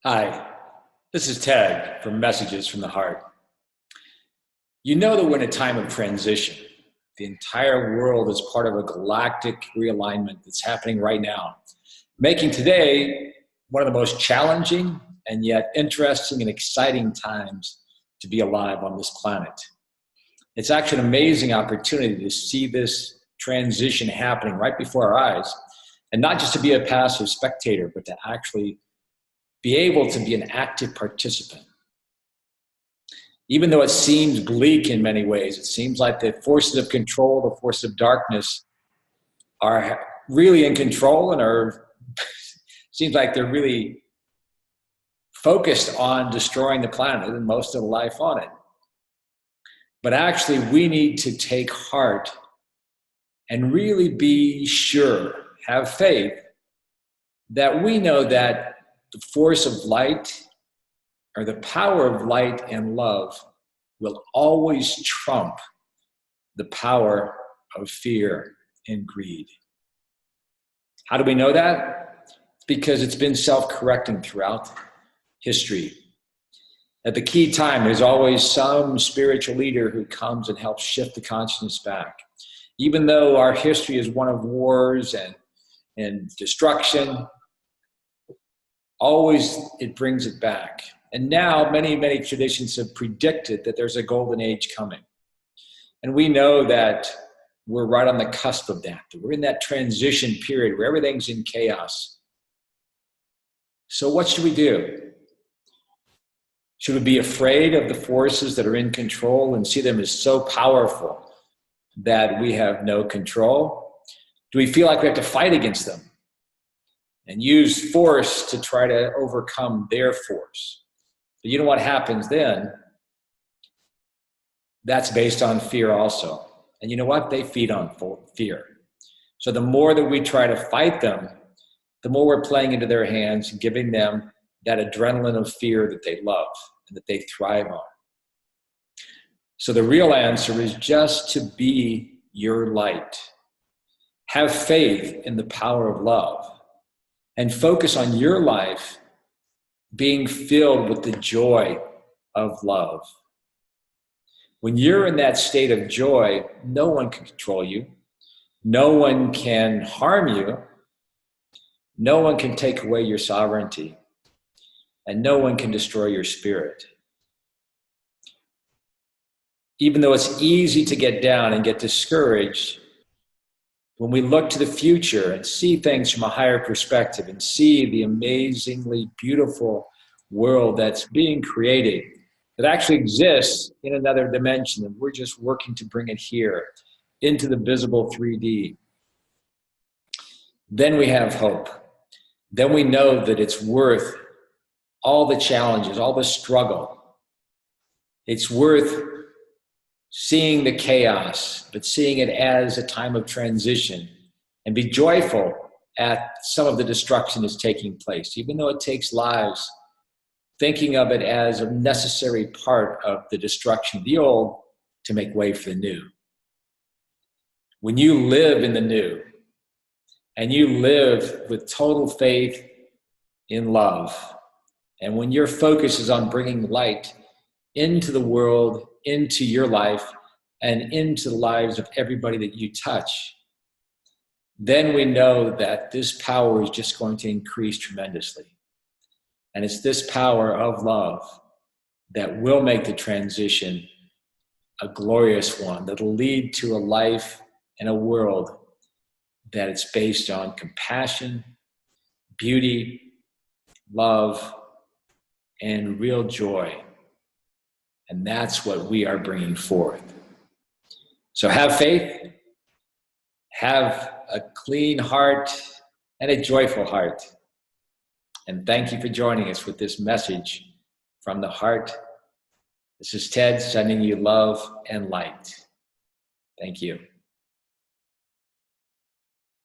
Hi, this is Ted from Messages from the Heart. You know that we're in a time of transition. The entire world is part of a galactic realignment that's happening right now, making today one of the most challenging and yet interesting and exciting times to be alive on this planet. It's actually an amazing opportunity to see this transition happening right before our eyes, and not just to be a passive spectator, but to actually be able to be an active participant. Even though it seems bleak in many ways, it seems like the forces of control, the forces of darkness are really in control and seems like they're really focused on destroying the planet and most of the life on it. But actually, we need to take heart and really be sure, have faith that we know that the force of light, or the power of light and love, will always trump the power of fear and greed. How do we know that? Because it's been self-correcting throughout history. At the key time, there's always some spiritual leader who comes and helps shift the consciousness back. Even though our history is one of wars and destruction, always it brings it back. And now many, many traditions have predicted that there's a golden age coming. And we know that we're right on the cusp of that. We're in that transition period where everything's in chaos. So what should we do? Should we be afraid of the forces that are in control and see them as so powerful that we have no control? Do we feel like we have to fight against them and use force to try to overcome their force? But you know what happens then? That's based on fear also. And you know what? They feed on fear. So the more that we try to fight them, the more we're playing into their hands and giving them that adrenaline of fear that they love and that they thrive on. So the real answer is just to be your light. Have faith in the power of love. And focus on your life being filled with the joy of love. When you're in that state of joy, no one can control you. No one can harm you. No one can take away your sovereignty. And no one can destroy your spirit. Even though it's easy to get down and get discouraged, when we look to the future and see things from a higher perspective and see the amazingly beautiful world that's being created, that actually exists in another dimension, and we're just working to bring it here into the visible 3D, then we have hope. Then we know that it's worth all the challenges, all the struggle. It's worth seeing the chaos, but seeing it as a time of transition, and be joyful at some of the destruction that's taking place, even though it takes lives, thinking of it as a necessary part of the destruction of the old to make way for the new. When you live in the new, and you live with total faith in love, and when your focus is on bringing light into the world, into your life, and into the lives of everybody that you touch, then we know that this power is just going to increase tremendously. And it's this power of love that will make the transition a glorious one, that'll lead to a life and a world that it's based on compassion, beauty, love, and real joy. And that's what we are bringing forth. So have faith, have a clean heart, and a joyful heart. And thank you for joining us with this message from the heart. This is Ted sending you love and light. Thank you.